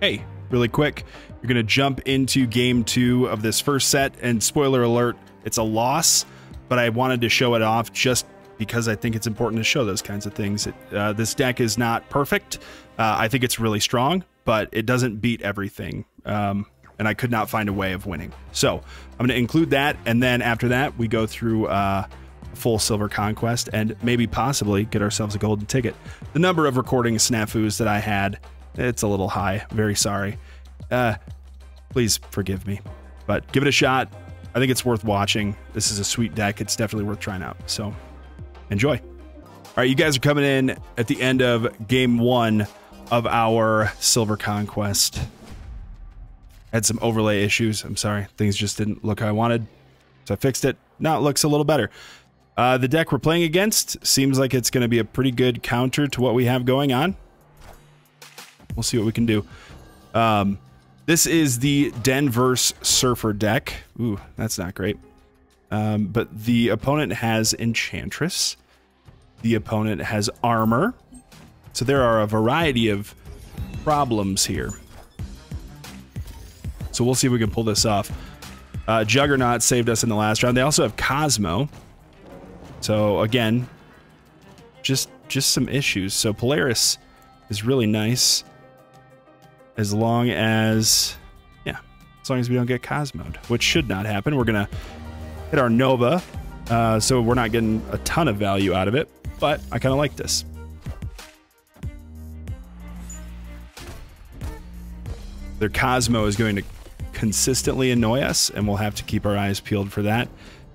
Hey, really quick, you're going to jump into game 2 of this first set, and spoiler alert, it's a loss, but I wanted to show it off just because I think it's important to show those kinds of things. This deck is not perfect. I think it's really strong, but it doesn't beat everything, and I could not find a way of winning. So I'm going to include that, and then after that, we go through full silver conquest and maybe possibly get ourselves a golden ticket. The number of recording snafus that I had, it's a little high. Very sorry. Please forgive me, but give it a shot. I think it's worth watching. This is a sweet deck. It's definitely worth trying out. So enjoy. All right, you guys are coming in at the end of game 1 of our silver conquest. Had some overlay issues. I'm sorry. Things just didn't look how I wanted. So I fixed it. Now it looks a little better. The deck we're playing against seems like it's going to be a pretty good counter to what we have going on. We'll see what we can do. This is the Denverse Surfer deck. Ooh, that's not great. But the opponent has Enchantress. The opponent has Armor. So there are a variety of problems here. So we'll see if we can pull this off. Juggernaut saved us in the last round. They also have Cosmo. So again, just some issues. So Polaris is really nice. As long as we don't get Cosmoed, which should not happen. We're going to hit our Nova, so we're not getting a ton of value out of it, but I kind of like this. Their Cosmo is going to consistently annoy us, and we'll have to keep our eyes peeled for that.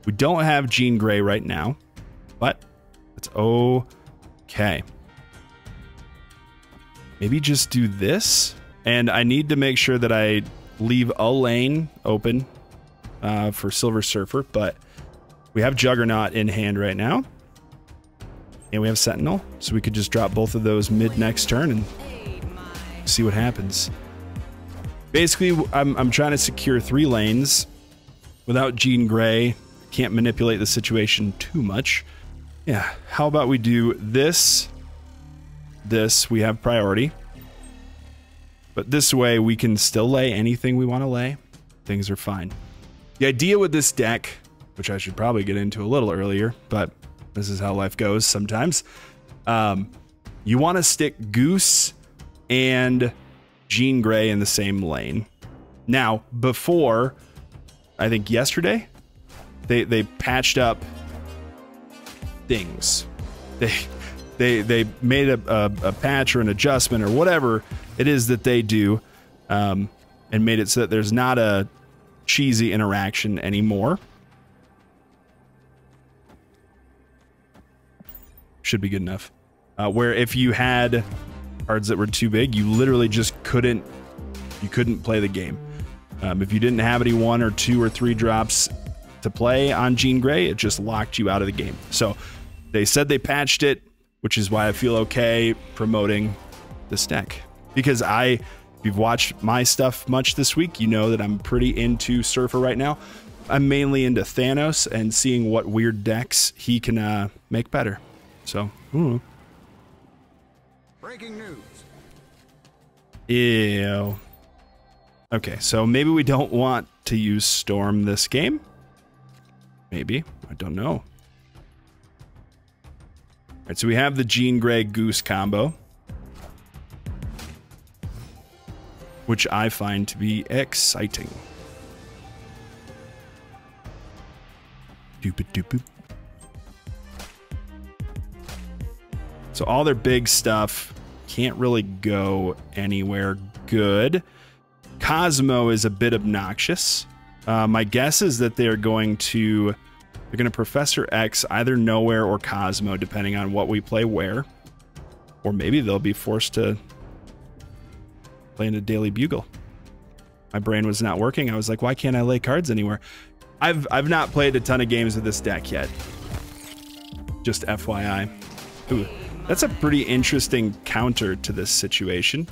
We don't have Jean Grey right now, but that's okay. Maybe just do this. And I need to make sure that I leave a lane open for Silver Surfer, but we have Juggernaut in hand right now. And we have Sentinel, so we could just drop both of those mid next turn and see what happens. Basically, I'm trying to secure 3 lanes without Jean Grey. Can't manipulate the situation too much. Yeah, how about we do this? This, we have priority. But this way, we can still lay anything we want to lay. Things are fine. The idea with this deck, which I should probably get into a little earlier, but this is how life goes sometimes. You want to stick Goose and Jean Grey in the same lane. Now, before, I think yesterday, they patched up things. They made a patch or an adjustment or whatever it is that they do, and made it so that there's not a cheesy interaction anymore. Should be good enough. Where if you had cards that were too big, you literally just couldn't play the game. If you didn't have any 1 or 2 or 3 drops to play on Jean Grey, it just locked you out of the game. So they said they patched it, which is why I feel okay promoting this deck. Because if you've watched my stuff much this week, you know that I'm pretty into Surfer right now. I'm mainly into Thanos and seeing what weird decks he can make better. So, breaking news. Ew. Okay, so maybe we don't want to use Storm this game. Maybe. I don't know. All right, so we have the Jean Grey Goose combo, which I find to be exciting. Doop-a-doop-a. So all their big stuff can't really go anywhere good. Cosmo is a bit obnoxious. My guess is that they're going to Professor X either Nowhere or Cosmo, depending on what we play where. Or maybe they'll be forced to play into Daily Bugle. My brain was not working. I was like, why can't I lay cards anywhere? I've not played a ton of games with this deck yet. Just FYI. Ooh, that's a pretty interesting counter to this situation.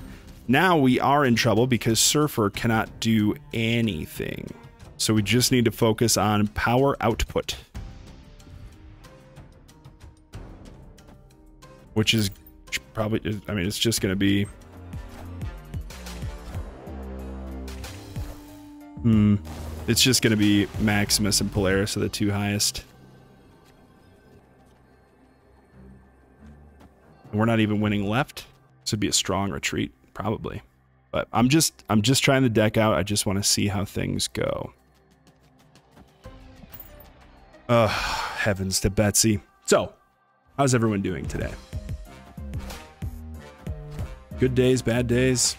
Now we are in trouble because Surfer cannot do anything. So we just need to focus on power output. Which is probably, I mean, it's just going to be It's just going to be Maximus and Polaris are the two highest. And we're not even winning left. This would be a strong retreat, probably. But I'm just trying the deck out. I just want to see how things go. Heavens to Betsy. So, how's everyone doing today? Good days, bad days.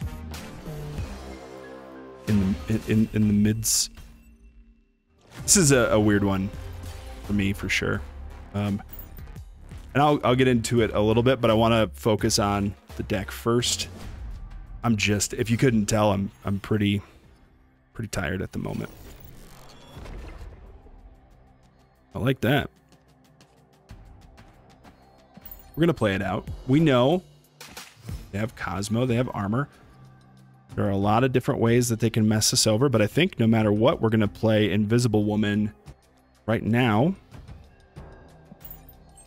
In the mids. This is a weird one for me, for sure. And I'll get into it a little bit, but I want to focus on the deck first. I'm just, if you couldn't tell, I'm pretty tired at the moment. I like that. We're gonna play it out. We know they have Cosmo, they have armor. There are a lot of different ways that they can mess us over, but I think no matter what, we're gonna play Invisible Woman right now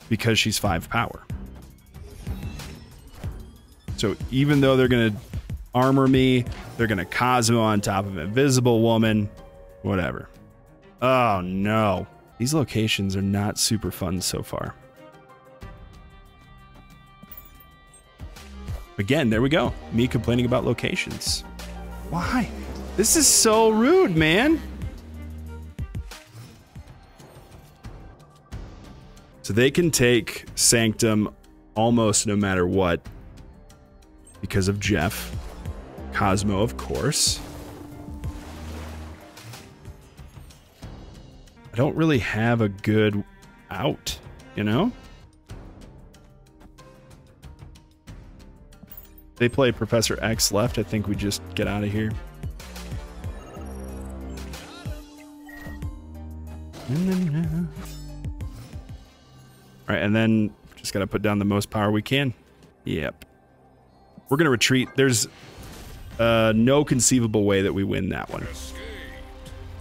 because she's 5 power. So even though they're gonna armor me, they're gonna Cosmo on top of Invisible Woman, whatever. Oh no. These locations are not super fun so far. Again, there we go. Me complaining about locations. Why? This is so rude, man. So they can take Sanctum almost no matter what because of Jeff. Cosmo, of course. I don't really have a good out, you know? They play Professor X left. I think we just get out of here. All right, and then just got to put down the most power we can. Yep. We're going to retreat. There's no conceivable way that we win that one.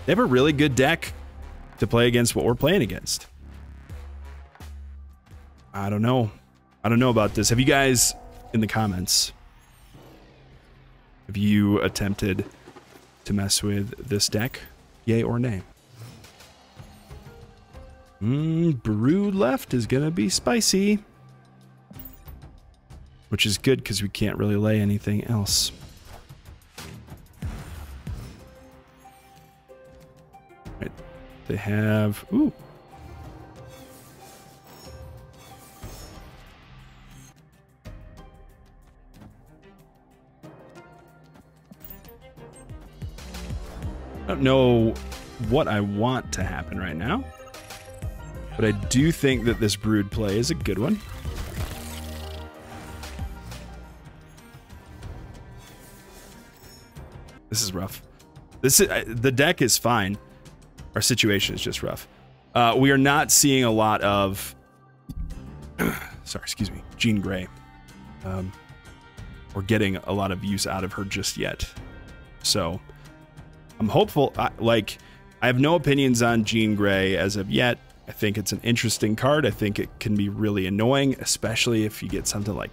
They have a really good deck to play against what we're playing against. I don't know. I don't know about this. Have you guys, in the comments, have you attempted to mess with this deck? Yay or nay? Brood left is gonna be spicy. Which is good because we can't really lay anything else. Right. They have... Ooh. I don't know what I want to happen right now, but I do think that this Brood play is a good one. This is rough. This is, the deck is fine. Our situation is just rough. We are not seeing a lot of, sorry, excuse me, Jean Grey. We're getting a lot of use out of her just yet. So I'm hopeful. I have no opinions on Jean Grey as of yet. I think it's an interesting card. I think it can be really annoying, especially if you get something like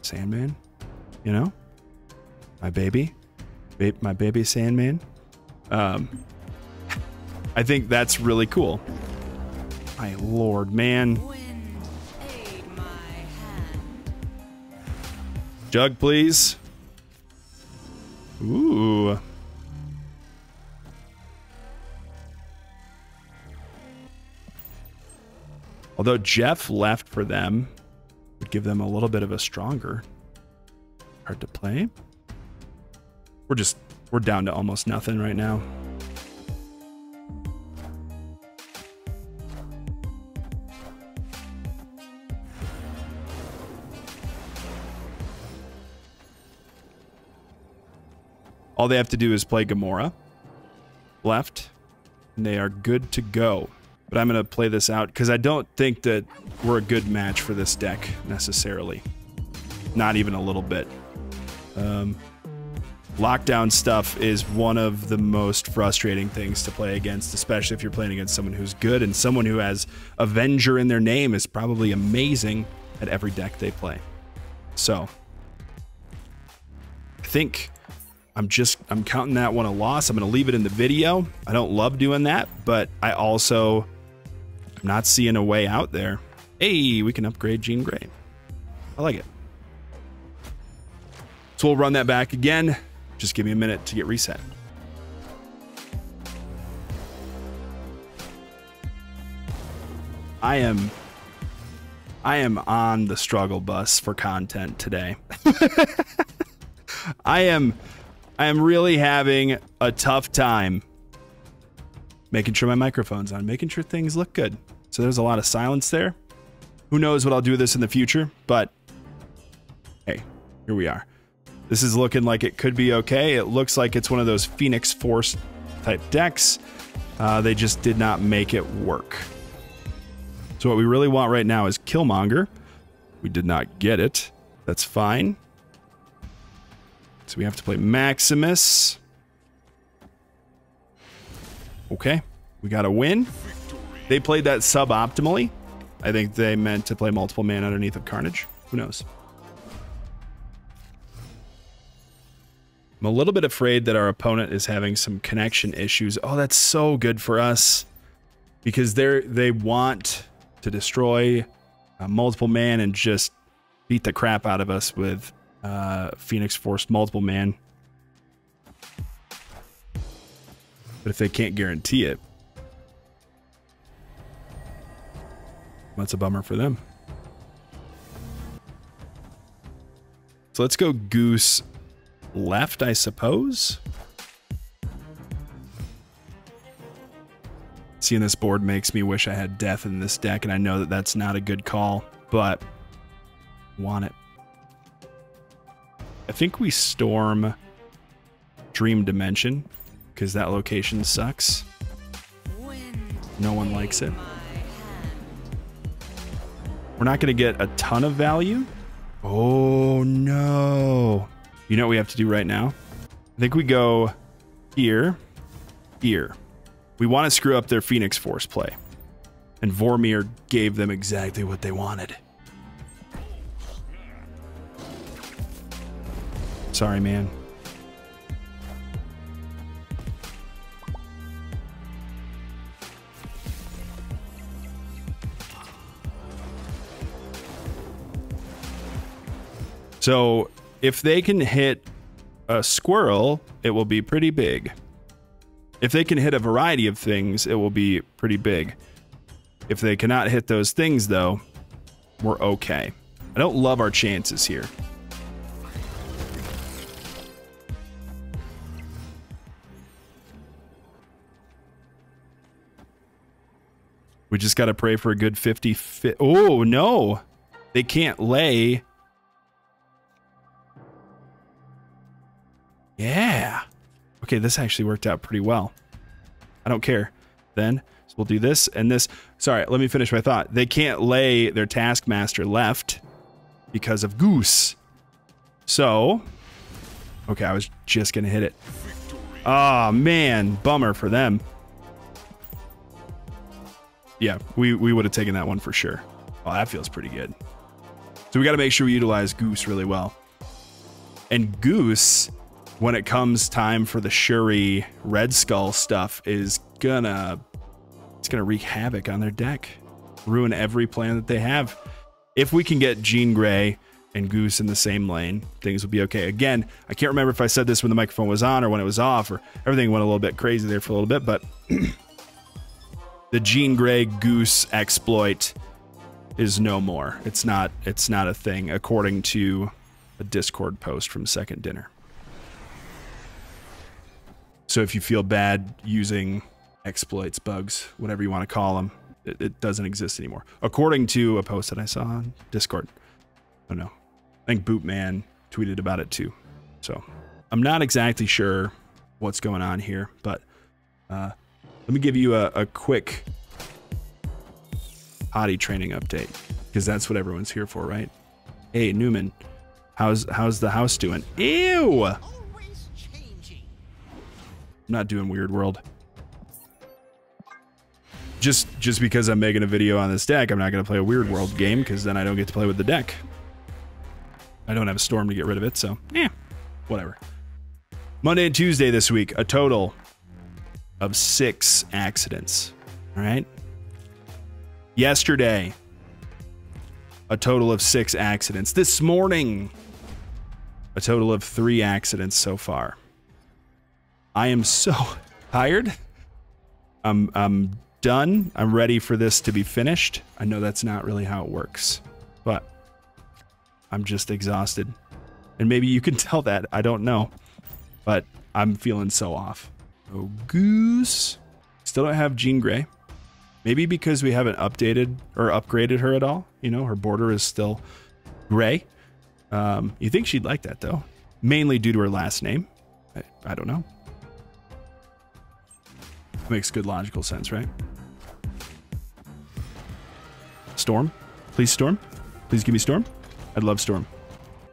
Sandman, you know, my baby. My baby Sandman. I think that's really cool. My lord, man. Jug, please. Ooh. Although Jeff left for them would give them a little bit of a stronger card to play. We're down to almost nothing right now. All they have to do is play Gamora left, and they are good to go. But I'm going to play this out because I don't think that we're a good match for this deck necessarily. Not even a little bit. Lockdown stuff is one of the most frustrating things to play against, especially if you're playing against someone who's good, and someone who has Avenger in their name is probably amazing at every deck they play. So I think I'm counting that one a loss. I'm going to leave it in the video. I don't love doing that, but I also am not seeing a way out there. Hey, we can upgrade Jean Grey. I like it. So we'll run that back again. Just give me a minute to get reset. I am on the struggle bus for content today. I am really having a tough time making sure my microphone's on, making sure things look good. So there's a lot of silence there. Who knows what I'll do with this in the future, but hey, here we are. This is looking like it could be okay. It looks like it's one of those Phoenix Force type decks. They just did not make it work. So what we really want right now is Killmonger. We did not get it. That's fine. So we have to play Maximus. Okay, we got a win. They played that suboptimally. I think they meant to play multiple man underneath of Carnage. Who knows? I'm a little bit afraid that our opponent is having some connection issues. Oh, that's so good for us. Because they want to destroy multiple man and just beat the crap out of us with Phoenix Force multiple man. But if they can't guarantee it, that's a bummer for them. So let's go Goose left, I suppose. Seeing this board makes me wish I had Death in this deck, and I know that that's not a good call, but want it. I think we storm Dream Dimension, because that location sucks. No one likes it. We're not going to get a ton of value. Oh, no. You know what we have to do right now? I think we go here, here. We want to screw up their Phoenix Force play. And Vormir gave them exactly what they wanted. Sorry, man. So if they can hit a squirrel, it will be pretty big. If they can hit a variety of things, it will be pretty big. If they cannot hit those things, though, we're okay. I don't love our chances here. We just got to pray for a good 50 fit. Oh, no. They can't lay. Yeah. Okay, this actually worked out pretty well. I don't care. Then, so we'll do this and this. Sorry, let me finish my thought. They can't lay their Taskmaster left because of Goose. So, okay, I was just going to hit it. Oh, man. Bummer for them. Yeah, we would have taken that one for sure. Oh, that feels pretty good. So we got to make sure we utilize Goose really well. And Goose, when it comes time for the Shuri Red Skull stuff, is gonna wreak havoc on their deck. Ruin every plan that they have. If we can get Jean Grey and Goose in the same lane, things will be okay. Again, I can't remember if I said this when the microphone was on or when it was off, or everything went a little bit crazy there for a little bit, but the Jean Grey Goose exploit is no more. It's not a thing, according to a Discord post from Second Dinner. So if you feel bad using exploits, bugs, whatever you want to call them, it doesn't exist anymore. According to a post that I saw on Discord. I don't know. I think Bootman tweeted about it too. So I'm not exactly sure what's going on here, but let me give you a quick potty training update, because that's what everyone's here for, right? Hey, Newman, how's the house doing? Ew! I'm not doing Weird World. Just because I'm making a video on this deck, I'm not going to play a Weird World game, because then I don't get to play with the deck. I don't have a storm to get rid of it, so, whatever. Monday and Tuesday this week, a total of 6 accidents. All right. Yesterday, a total of 6 accidents. This morning, a total of 3 accidents so far. I am so tired. I'm done. I'm ready for this to be finished. I know that's not really how it works, but I'm just exhausted. And maybe you can tell that. I don't know, but I'm feeling so off. Oh, Goose. Still don't have Jean Grey. Maybe because we haven't updated or upgraded her at all. You know, her border is still gray. You think she'd like that, though. Mainly due to her last name. I don't know. Makes good logical sense, right? Storm? Please, Storm? Please give me Storm. I'd love Storm.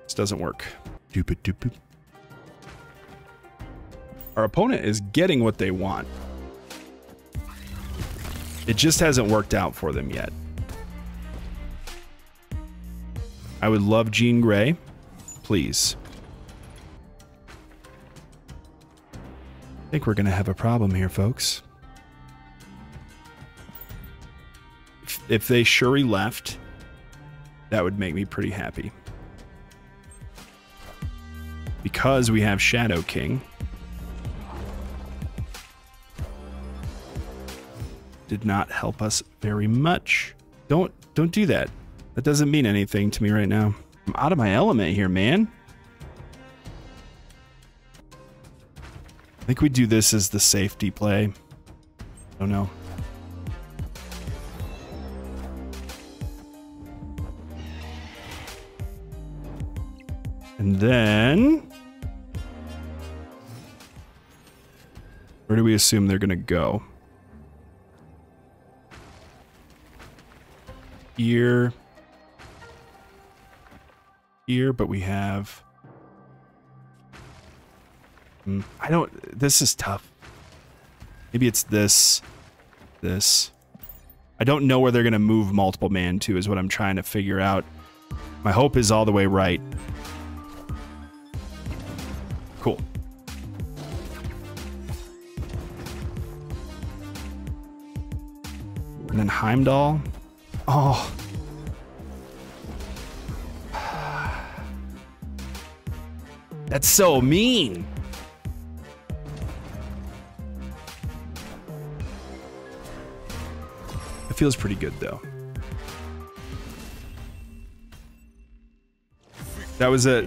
This doesn't work. Doop doop doop. Our opponent is getting what they want. It just hasn't worked out for them yet. I would love Jean Grey. Please. I think we're going to have a problem here, folks. If they Shuri left, that would make me pretty happy. Because we have Shadow King. Did not help us very much. Don't do that. That doesn't mean anything to me right now. I'm out of my element here, man. I think we do this as the safety play. I don't know. And then... where do we assume they're gonna go? Here, but we have... I don't... this is tough. Maybe it's this. I don't know where they're going to move multiple man to is what I'm trying to figure out. My hope is all the way right. Cool. And then Heimdall. Oh. That's so mean. It feels pretty good though. That was a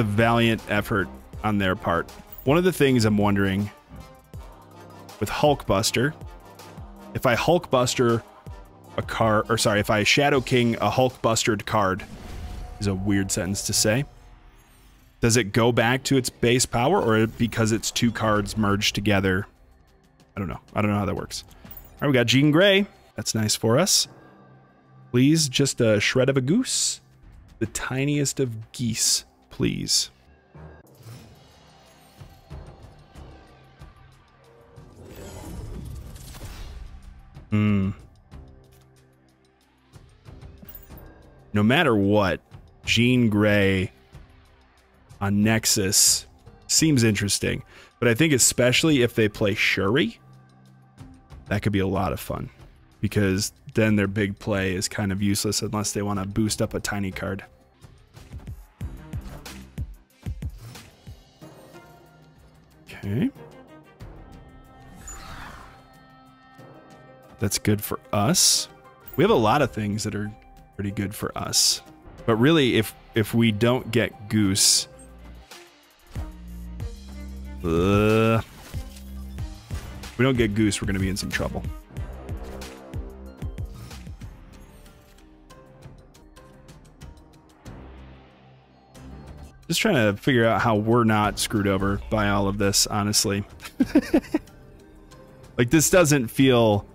valiant effort on their part. One of the things I'm wondering with Hulkbuster, if I Hulkbuster a card, or sorry, if I Shadow King a Hulkbustered card, is a weird sentence to say. Does it go back to its base power, or because it's 2 cards merged together? I don't know. I don't know how that works. All right, we got Jean Grey. That's nice for us. Please, just a shred of a goose. The tiniest of geese, please. No matter what, Jean Grey on Nexus seems interesting. But I think especially if they play Shuri, that could be a lot of fun. Because then their big play is kind of useless unless they want to boost up a tiny card. Okay. That's good for us. We have a lot of things that are pretty good for us. But really, if we don't get Goose... if we don't get Goose, we're going to be in some trouble. Just trying to figure out how we're not screwed over by all of this, honestly. Like, this doesn't feel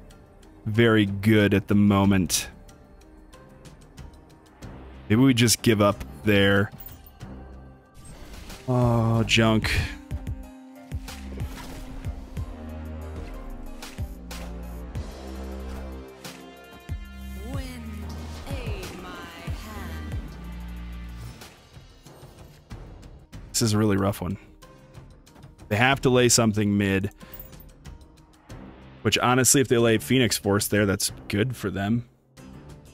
very good at the moment. Maybe we just give up there. Oh, junk. This is a really rough one. They have to lay something mid. Which honestly, if they lay Phoenix Force there, that's good for them.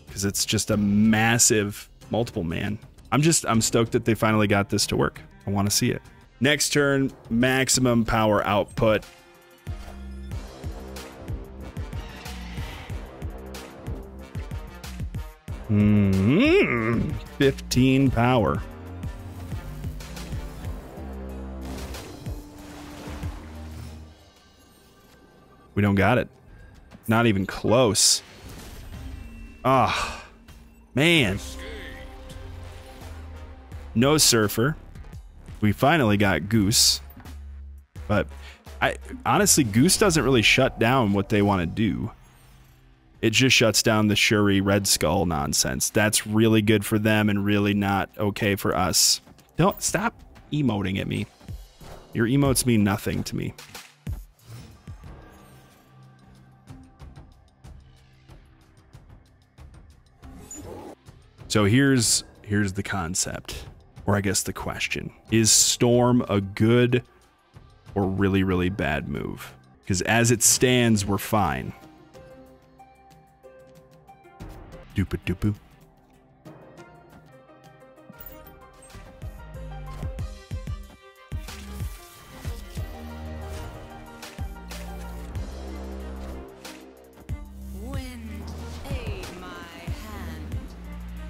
Because it's just a massive multiple man. I'm stoked that they finally got this to work. I want to see it. Next turn, maximum power output. Mm-hmm. 15 power. We don't got it. Not even close. Ah, oh, man. No Surfer. We finally got Goose. But honestly, Goose doesn't really shut down what they want to do. It just shuts down the Shuri Red Skull nonsense. That's really good for them and really not okay for us. Don't stop emoting at me. Your emotes mean nothing to me. So here's the concept, or I guess the question. Is Storm a good or really, really bad move? Because as it stands, we're fine. Doopa-doopoo.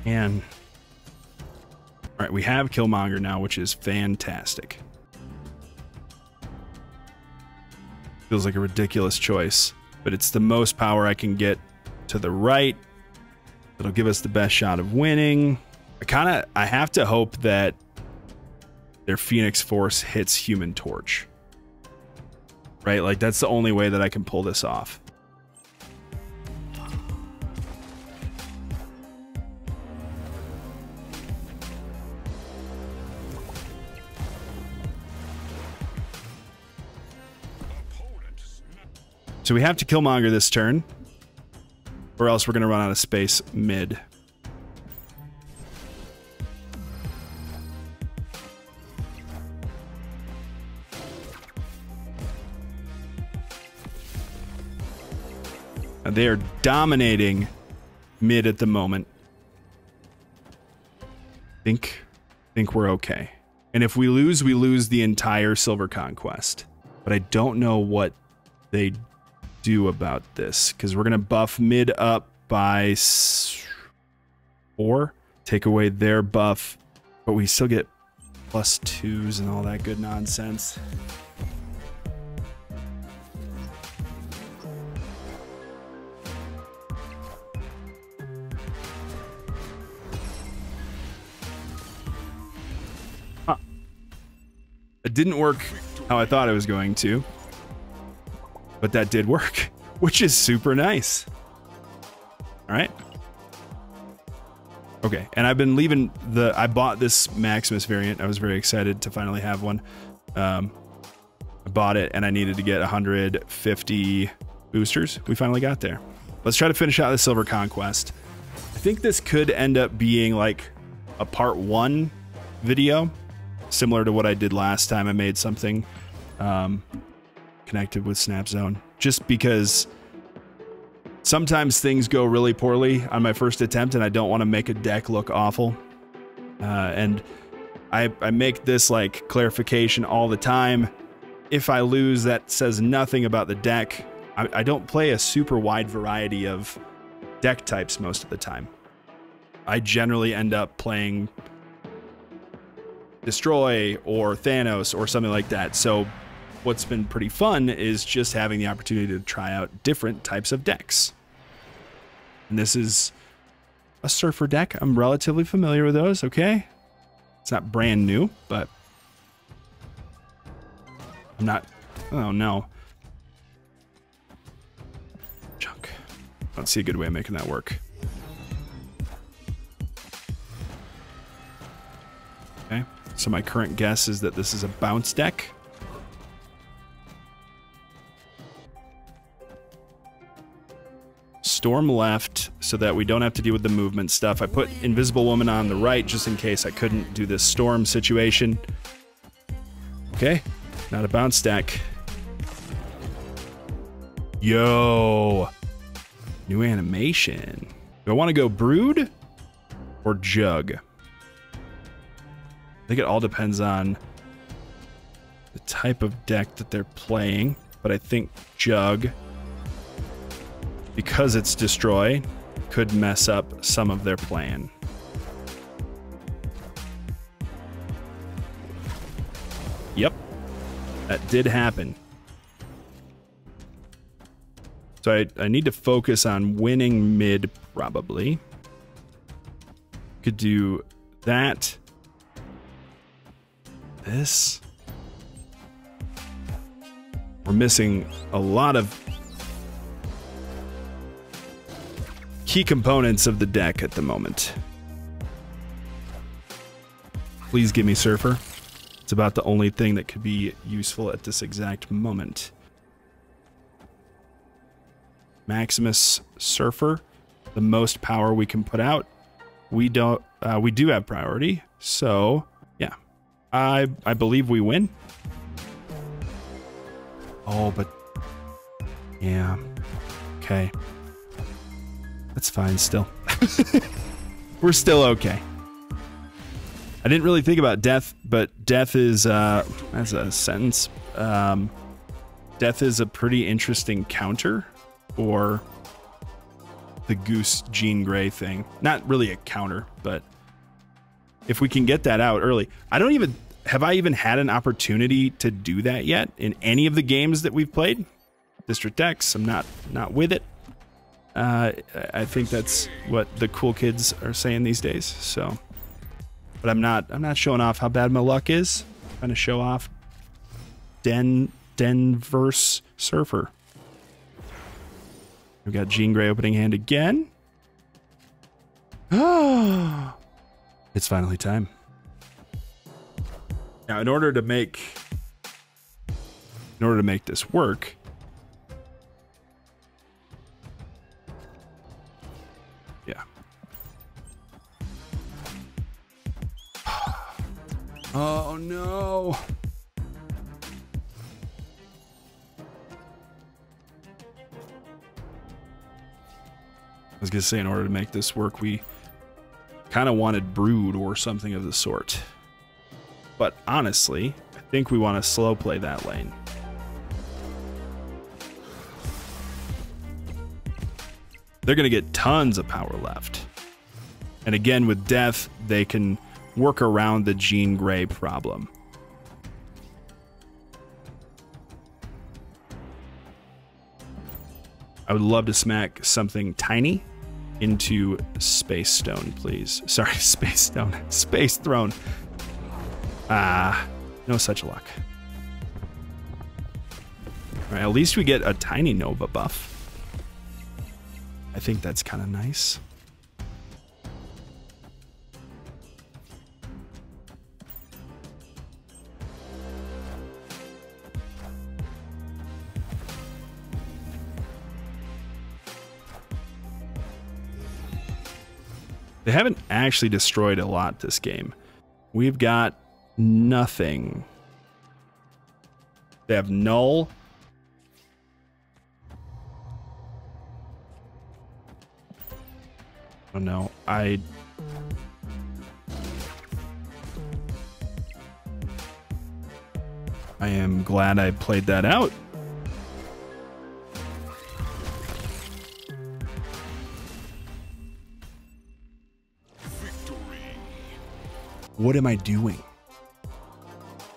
And all right, we have Killmonger now, which is fantastic. Feels like a ridiculous choice, but it's the most power I can get to the right. It'll give us the best shot of winning. I have to hope that their Phoenix Force hits Human Torch. Right? Like, that's the only way that I can pull this off. So we have to Killmonger this turn, or else we're going to run out of space mid. Now they are dominating mid at the moment. Think we're okay. And if we lose the entire Silver Conquest. But I don't know what they do about this, because we're gonna buff mid up by 4, take away their buff, but we still get +2s and all that good nonsense. Huh. It didn't work how I thought it was going to. But that did work, which is super nice. All right. Okay, and I've been leaving I bought this Maximus variant. I was very excited to finally have one. I bought it and I needed to get 150 boosters. We finally got there. Let's try to finish out the Silver Conquest. I think this could end up being like a part 1 video, similar to what I did last time. I made something connected with Snap Zone, just because sometimes things go really poorly on my first attempt and I don't want to make a deck look awful. And I make this like clarification all the time. If I lose, that says nothing about the deck. I don't play a super wide variety of deck types most of the time. I generally end up playing Destroy or Thanos or something like that. So what's been pretty fun is just having the opportunity to try out different types of decks. And this is a Surfer deck. I'm relatively familiar with those, okay? It's not brand new, but I'm not... Oh, no. Junk. I don't see a good way of making that work. Okay, so my current guess is that this is a bounce deck. Storm left so that we don't have to deal with the movement stuff. I put Invisible Woman on the right just in case I couldn't do this Storm situation. Okay, Not a bounce deck. Yo. New animation. Do I want to go Brood or Jug? I think it all depends on the type of deck that they're playing, but I think Jug, because it's Destroy, could mess up some of their plan. Yep, that did happen. So I need to focus on winning mid, probably. Could do that. This. We're missing a lot of key components of the deck at the moment. Please give me Surfer. It's about the only thing that could be useful at this exact moment. Maximus Surfer, the most power we can put out. We do have priority, so yeah, I believe we win. Oh, but yeah, okay, that's fine. Still, we're still okay. I didn't really think about death, but death is as a sentence. Death is a pretty interesting counter. Or the Goose Jean Grey thing. Not really a counter, but if we can get that out early. Have I even had an opportunity to do that yet in any of the games that we've played? District X, I'm not with it. I think that's what the cool kids are saying these days. So, but I'm not showing off how bad my luck is. I'm trying to show off Denverse Surfer. We've got Jean Grey opening hand again. It's finally time. Now, in order to make this work, yeah. Oh no. I was gonna say, in order to make this work, we kind of wanted Brood or something of the sort. But honestly, I think we want to slow play that lane. They're gonna get tons of power left. And again, with Death, they can work around the Jean Grey problem. I would love to smack something tiny into Space Stone, please. Sorry, Space Stone. Space Throne. No such luck. All right, at least we get a tiny Nova buff. I think that's kind of nice. They haven't actually destroyed a lot this game. We've got nothing. They have Null. Oh no, I am glad I played that out. What am I doing?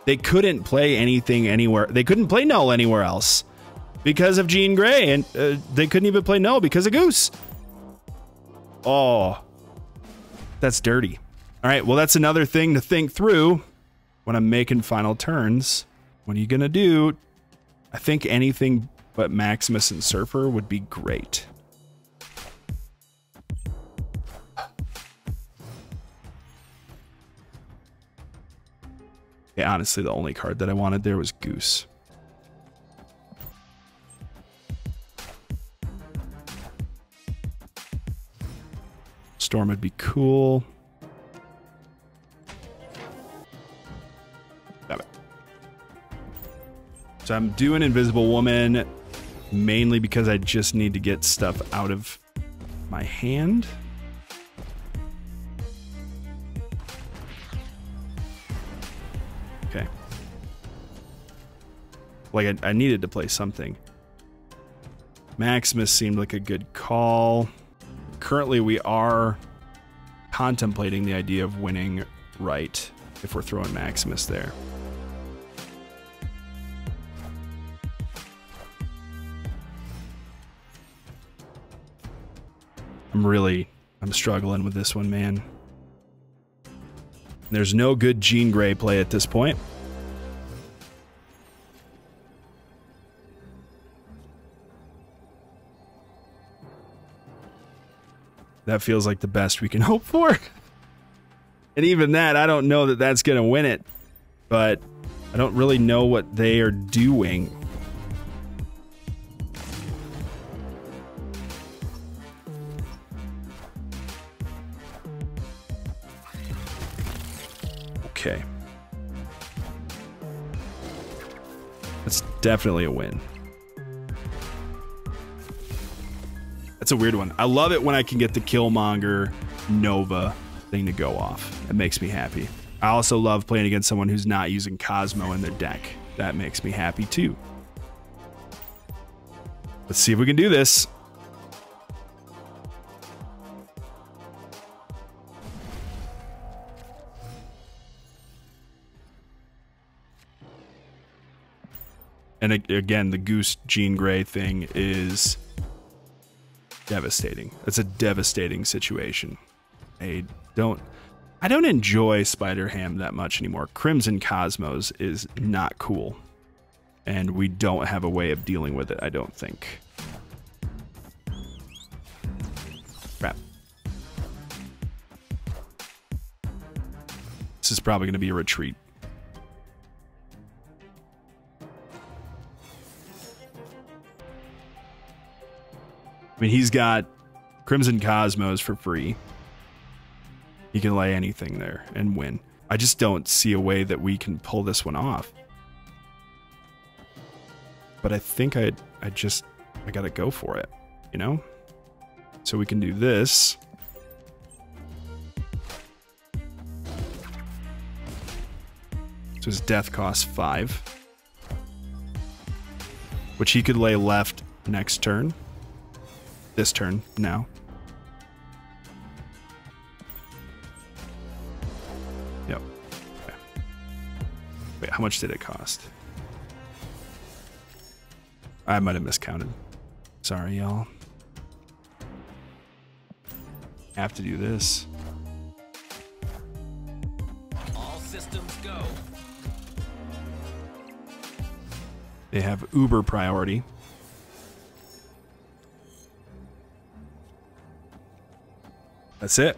They couldn't play anything anywhere. They couldn't play Null anywhere else because of Jean Grey, and they couldn't even play Null because of Goose. Oh, that's dirty. All right, well, that's another thing to think through when I'm making final turns. What are you gonna do? I think anything but Maximus and Surfer would be great. Yeah, honestly, the only card that I wanted there was Goose. Storm would be cool. Got it. So I'm doing Invisible Woman mainly because I just need to get stuff out of my hand. Okay. Like I needed to play something. Maximus seemed like a good call. Currently we are contemplating the idea of winning right if we're throwing Maximus there. I'm struggling with this one, man. There's no good Jean Grey play at this point. That feels like the best we can hope for. And even that, I don't know that that's going to win it. But I don't really know what they are doing. Okay. That's definitely a win. That's a weird one. I love it when I can get the Killmonger Nova thing to go off. It makes me happy. I also love playing against someone who's not using Cosmo in their deck. That makes me happy too. Let's see if we can do this. And again, the Goose Jean Grey thing is devastating. It's a devastating situation. I don't enjoy Spider-Ham that much anymore. Crimson Cosmos is not cool. And we don't have a way of dealing with it, I don't think. Crap. This is probably going to be a retreat. I mean, he's got Crimson Cosmos for free. He can lay anything there and win. I just don't see a way that we can pull this one off. But I think I gotta go for it, you know? So we can do this. So his death costs 5. Which he could lay left next turn. This turn now. Yep. Okay. Wait, how much did it cost? I might have miscounted. Sorry, y'all. Have to do this. All systems go. They have uber priority. That's it.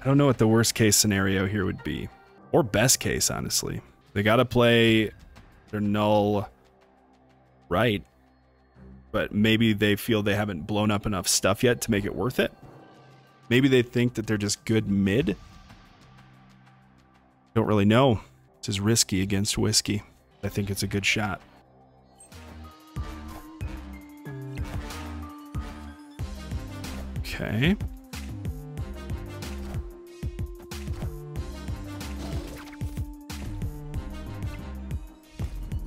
I don't know what the worst case scenario here would be. Or best case, honestly. They gotta play their null right. But maybe they feel they haven't blown up enough stuff yet to make it worth it. Maybe they think that they're just good mid. Don't really know. This is risky against whiskey. I think it's a good shot. Okay.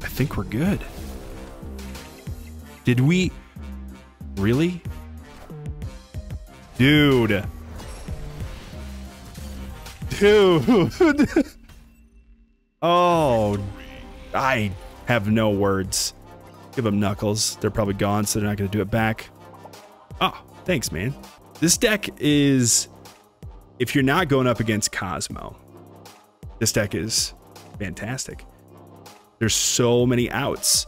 I think we're good. Did we? Really? Dude. Dude. Oh. I have no words. Give them Knuckles. They're probably gone, so they're not going to do it back. Oh, thanks, man. This deck is... If you're not going up against Cosmo, this deck is fantastic. There's so many outs.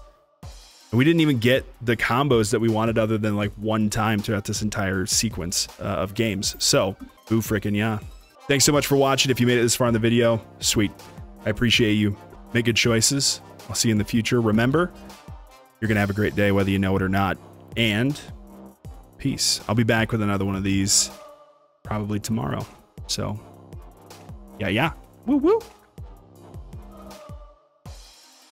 And we didn't even get the combos that we wanted other than like one time throughout this entire sequence of games. So, boo frickin' yeah. Thanks so much for watching. If you made it this far in the video, sweet. I appreciate you. Make good choices. I'll see you in the future. Remember, you're going to have a great day whether you know it or not. And peace. I'll be back with another one of these probably tomorrow. So, yeah. Woo woo.